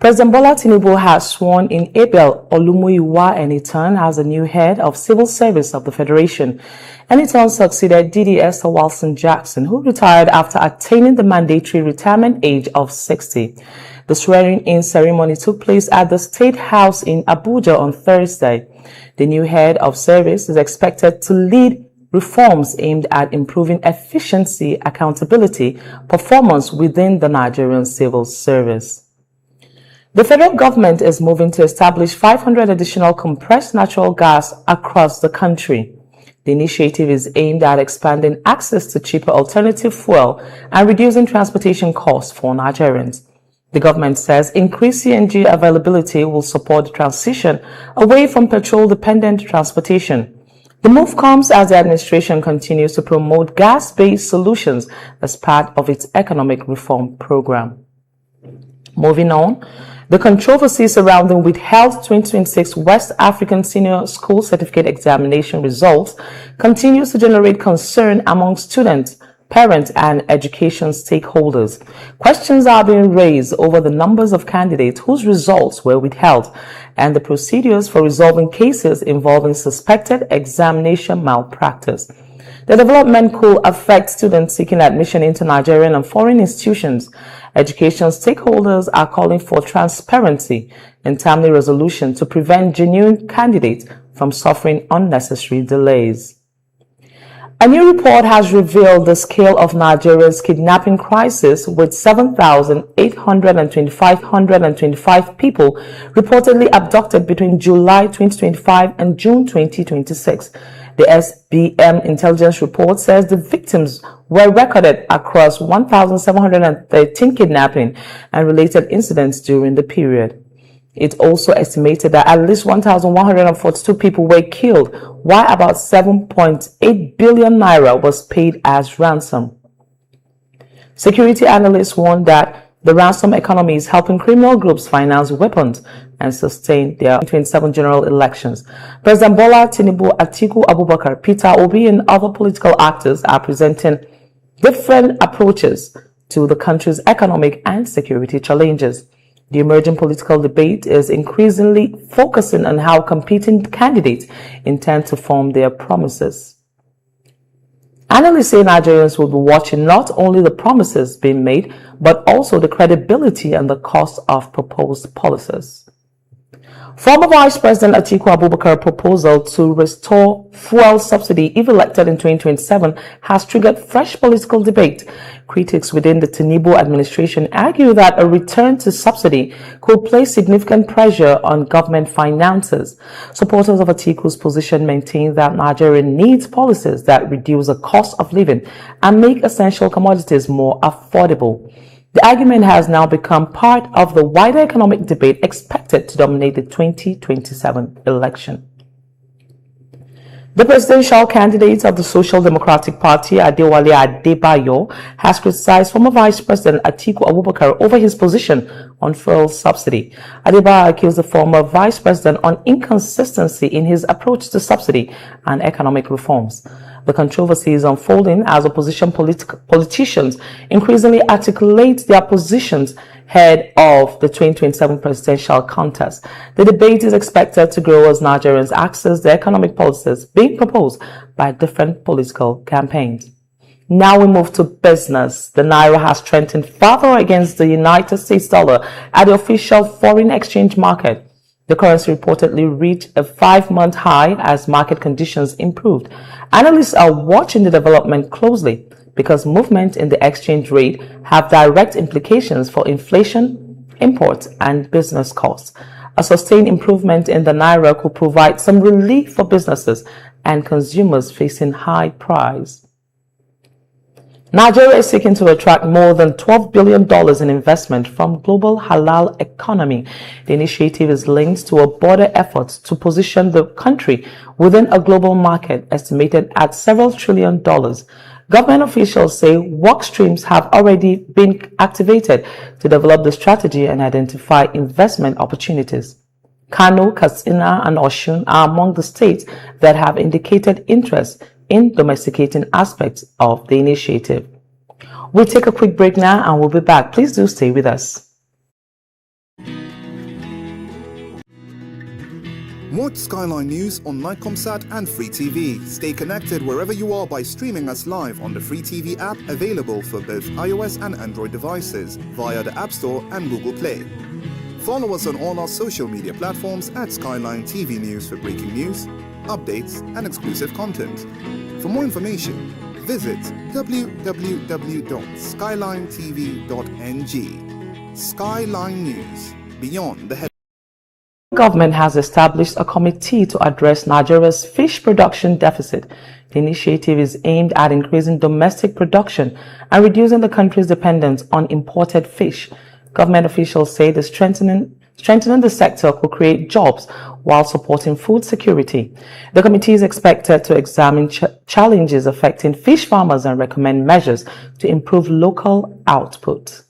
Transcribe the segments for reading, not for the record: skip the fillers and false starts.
President Bola Tinubu has sworn in Abel Olumuyiwa Enitan as the new head of Civil Service of the Federation. Enitan succeeded Didi Esther Wilson Jackson, who retired after attaining the mandatory retirement age of 60. The swearing-in ceremony took place at the State House in Abuja on Thursday. The new head of service is expected to lead reforms aimed at improving efficiency, accountability, performance within the Nigerian civil service. The federal government is moving to establish 500 additional compressed natural gas across the country. The initiative is aimed at expanding access to cheaper alternative fuel and reducing transportation costs for Nigerians. The government says increased CNG availability will support the transition away from petrol-dependent transportation. The move comes as the administration continues to promote gas-based solutions as part of its economic reform program. Moving on, the controversy surrounding withheld 2026 West African Senior School Certificate Examination results continues to generate concern among students, parents, and education stakeholders. Questions are being raised over the numbers of candidates whose results were withheld and the procedures for resolving cases involving suspected examination malpractice. The development could affect students seeking admission into Nigerian and foreign institutions. Education stakeholders are calling for transparency and timely resolution to prevent genuine candidates from suffering unnecessary delays. A new report has revealed the scale of Nigeria's kidnapping crisis, with 7,825 people reportedly abducted between July 2025 and June 2026. The SBM intelligence report says the victims were recorded across 1,713 kidnapping and related incidents during the period. It also estimated that at least 1,142 people were killed, while about 7.8 billion naira was paid as ransom. Security analysts warn that the ransom economy is helping criminal groups finance weapons and sustain their 2027 general elections. President Bola Tinubu, Atiku Abubakar, Peter Obi, and other political actors are presenting different approaches to the country's economic and security challenges. The emerging political debate is increasingly focusing on how competing candidates intend to form their promises. Analysts say Nigerians will be watching not only the promises being made, but also the credibility and the cost of proposed policies. Former Vice President Atiku Abubakar's proposal to restore fuel subsidy if elected in 2027 has triggered fresh political debate. Critics within the Tinubu administration argue that a return to subsidy could place significant pressure on government finances. Supporters of Atiku's position maintain that Nigeria needs policies that reduce the cost of living and make essential commodities more affordable. The argument has now become part of the wider economic debate expected to dominate the 2027 election. The presidential candidate of the Social Democratic Party, Adewale Adebayo, has criticized former Vice President Atiku Abubakar over his position on fuel subsidy. Adebayo accused the former Vice President on inconsistency in his approach to subsidy and economic reforms. The controversy is unfolding as opposition politicians increasingly articulate their positions ahead of the 2027 presidential contest. The debate is expected to grow as Nigerians access the economic policies being proposed by different political campaigns. Now we move to business. The naira has strengthened further against the United States dollar at the official foreign exchange market. The currency reportedly reached a 5-month high as market conditions improved. Analysts are watching the development closely because movements in the exchange rate have direct implications for inflation, imports, and business costs. A sustained improvement in the naira could provide some relief for businesses and consumers facing high price. Nigeria is seeking to attract more than $12 billion in investment from global halal economy. The initiative is linked to a broader effort to position the country within a global market estimated at several $1 trillion. Government officials say work streams have already been activated to develop the strategy and identify investment opportunities. Kano, Katsina, and Osun are among the states that have indicated interest in domesticating aspects of the initiative. We'll take a quick break now and we'll be back. Please do stay with us. Watch Skyline News on Nightcomsat and Free TV. Stay connected wherever you are by streaming us live on the Free TV app, available for both iOS and Android devices via the App Store and Google Play. Follow us on all our social media platforms at Skyline TV News for breaking news, updates, and exclusive content. For more information, visit www.skylinetv.ng. Skyline News, beyond the headlines. The government has established a committee to address Nigeria's fish production deficit. The initiative is aimed at increasing domestic production and reducing the country's dependence on imported fish. Government officials say the strengthening the sector could create jobs while supporting food security. The committee is expected to examine challenges affecting fish farmers and recommend measures to improve local output.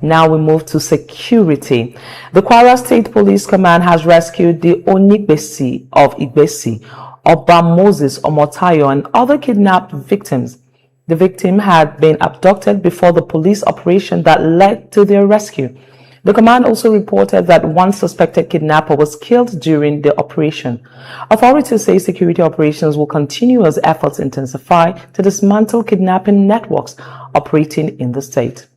Now we move to security. The Kwara State Police Command has rescued the Onigbesi of Igbesi, Oba Moses Omotayo, and other kidnapped victims. The victim had been abducted before the police operation that led to their rescue. The command also reported that one suspected kidnapper was killed during the operation. Authorities say security operations will continue as efforts intensify to dismantle kidnapping networks operating in the state.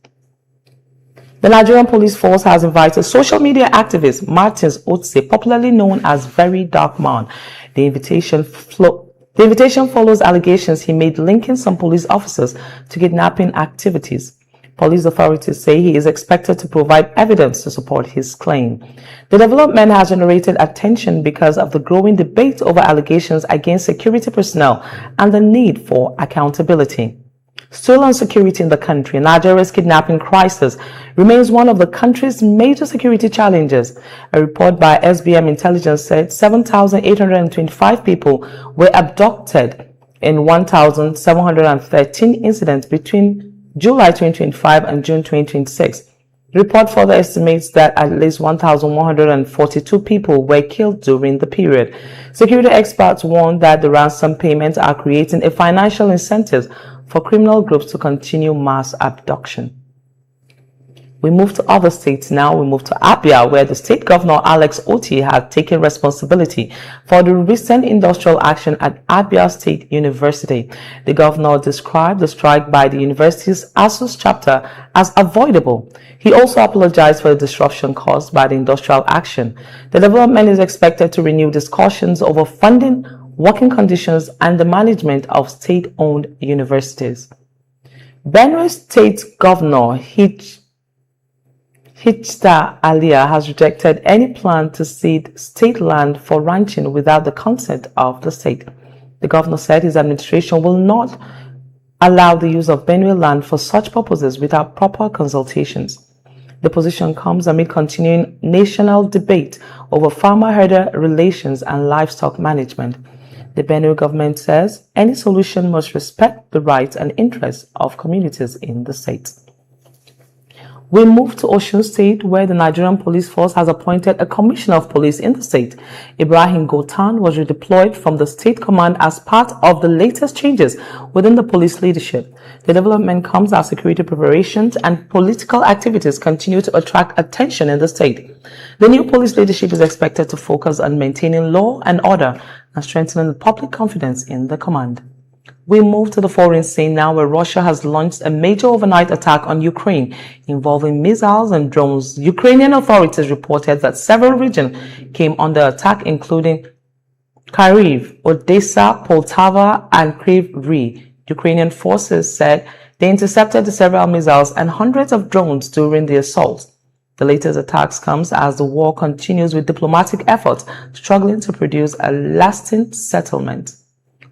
The Nigerian Police Force has invited social media activist Martins Otse, popularly known as Very Dark Man. The invitation follows allegations he made linking some police officers to kidnapping activities. Police authorities say he is expected to provide evidence to support his claim. The development has generated attention because of the growing debate over allegations against security personnel and the need for accountability. Still on security in the country, Nigeria's kidnapping crisis remains one of the country's major security challenges. A report by SBM Intelligence said 7,825 people were abducted in 1,713 incidents between July 2025 and June 2026. The report further estimates that at least 1,142 people were killed during the period. Security experts warn that the ransom payments are creating a financial incentive for criminal groups to continue mass abduction. We move to other states now. We move to Abia, where the state governor Alex Oti had taken responsibility for the recent industrial action at Abia State University. The governor described the strike by the university's ASUS chapter as avoidable. He also apologized for the disruption caused by the industrial action. The development is expected to renew discussions over funding, working conditions, and the management of state-owned universities. Benue State Governor Hichta Alia has rejected any plan to cede state land for ranching without the consent of the state. The governor said his administration will not allow the use of Benue land for such purposes without proper consultations. The position comes amid continuing national debate over farmer-herder relations and livestock management. The Benue government says any solution must respect the rights and interests of communities in the state. We move to Osun State, where the Nigerian Police Force has appointed a commissioner of police in the state. Ibrahim Gotan was redeployed from the state command as part of the latest changes within the police leadership. The development comes as security preparations and political activities continue to attract attention in the state. The new police leadership is expected to focus on maintaining law and order and strengthening the public confidence in the command. We move to the foreign scene now, where Russia has launched a major overnight attack on Ukraine involving missiles and drones. Ukrainian authorities reported that several regions came under attack, including Kharkiv, Odessa, Poltava, and Kryvyi Rih. Ukrainian forces said they intercepted several missiles and hundreds of drones during the assault. The latest attacks comes as the war continues, with diplomatic efforts struggling to produce a lasting settlement.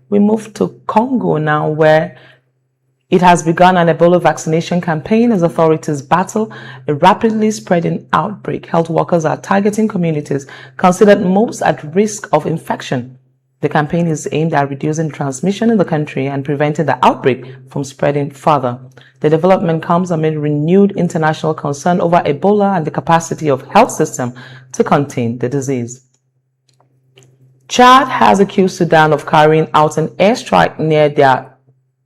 We move to Congo now, where it has begun an Ebola vaccination campaign as authorities battle a rapidly spreading outbreak. Health workers are targeting communities considered most at risk of infection. The campaign is aimed at reducing transmission in the country and preventing the outbreak from spreading further. The development comes amid renewed international concern over Ebola and the capacity of health system to contain the disease. Chad has accused Sudan of carrying out an airstrike near their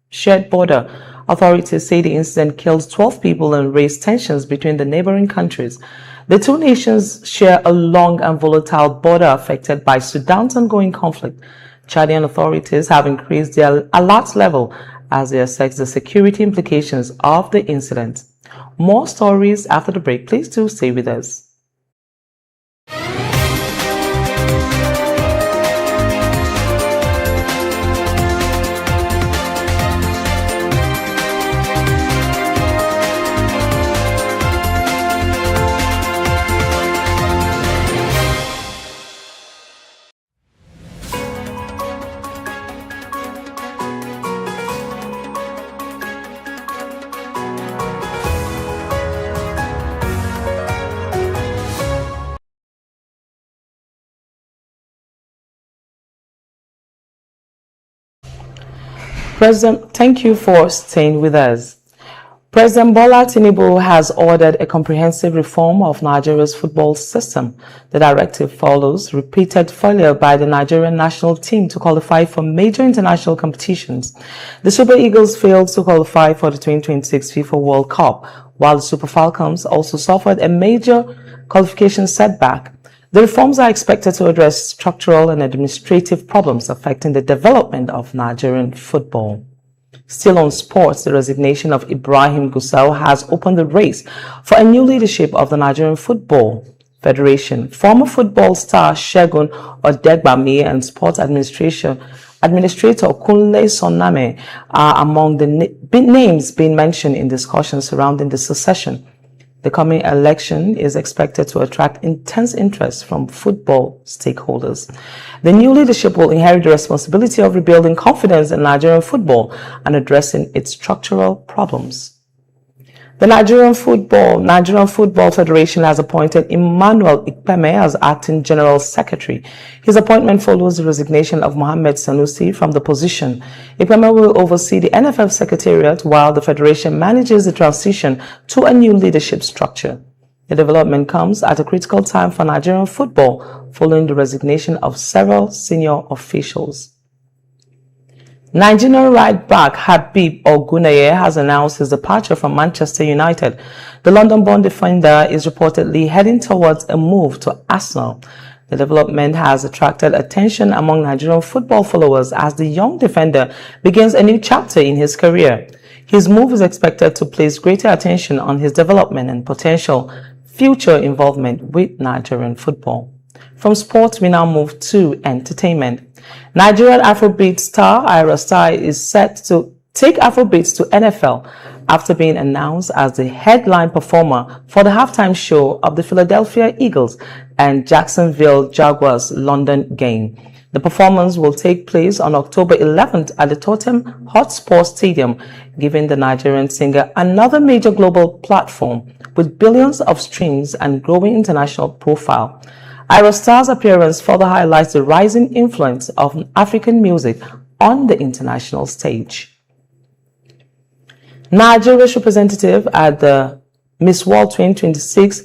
shared border Authorities say the incident killed 12 people and raised tensions between the neighboring countries. The two nations share a long and volatile border affected by Sudan's ongoing conflict. Chadian authorities have increased their alert level as they assess the security implications of the incident. More stories after the break. Please do stay with us. Thank you for staying with us. President Bola Tinubu has ordered a comprehensive reform of Nigeria's football system. The directive follows repeated failure by the Nigerian national team to qualify for major international competitions. The Super Eagles failed to qualify for the 2026 FIFA World Cup, while the Super Falcons also suffered a major qualification setback. The reforms are expected to address structural and administrative problems affecting the development of Nigerian football. Still on sports, the resignation of Ibrahim Gusau has opened the race for a new leadership of the Nigerian Football Federation. Former football star Segun Odegbami and sports administrator Kunle Soname are among the names being mentioned in discussions surrounding the succession. The coming election is expected to attract intense interest from football stakeholders. The new leadership will inherit the responsibility of rebuilding confidence in Nigerian football and addressing its structural problems. The Nigerian Football Federation has appointed Emmanuel Ikpeme as acting general secretary. His appointment follows the resignation of Mohammed Sanusi from the position. Ikpeme will oversee the NFF secretariat while the federation manages the transition to a new leadership structure. The development comes at a critical time for Nigerian football following the resignation of several senior officials. Nigerian right back Habib Ogunaye has announced his departure from Manchester United. The London-born defender is reportedly heading towards a move to Arsenal. The development has attracted attention among Nigerian football followers as the young defender begins a new chapter in his career. His move is expected to place greater attention on his development and potential future involvement with Nigerian football. From sports, we now move to entertainment. Nigerian Afrobeat star Ira Star is set to take Afrobeats to NFL after being announced as the headline performer for the halftime show of the Philadelphia Eagles and Jacksonville Jaguars London game. The performance will take place on October 11th at the Tottenham Hotspur Stadium, giving the Nigerian singer another major global platform with billions of streams and growing international profile. Ira Star's appearance further highlights the rising influence of African music on the international stage. Nigeria's representative at the Miss World 2026,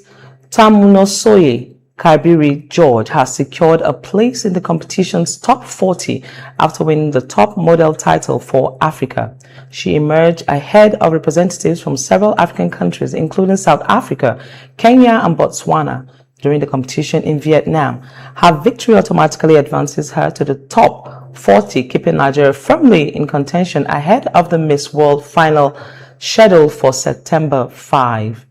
Tamunosoye Kabiri George, has secured a place in the competition's top 40 after winning the top model title for Africa. She emerged ahead of representatives from several African countries, including South Africa, Kenya, and Botswana, during the competition in Vietnam. Her victory automatically advances her to the top 40, keeping Nigeria firmly in contention ahead of the Miss World final scheduled for September 5.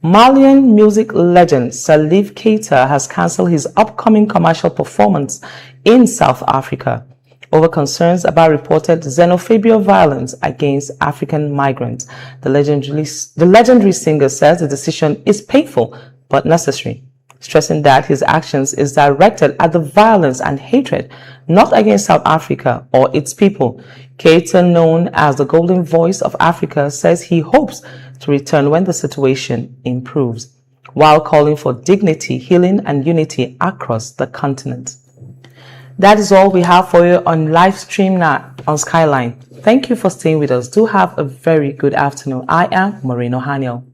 Malian music legend Salif Keita has cancelled his upcoming commercial performance in South Africa over concerns about reported xenophobia violence against African migrants. The legendary singer says the decision is painful but necessary, stressing that his actions is directed at the violence and hatred, not against South Africa or its people. Keita, known as the Golden Voice of Africa, says he hopes to return when the situation improves, while calling for dignity, healing, and unity across the continent. That is all we have for you on live stream now on Skyline. Thank you for staying with us. Do have a very good afternoon. I am Moreno Haniel.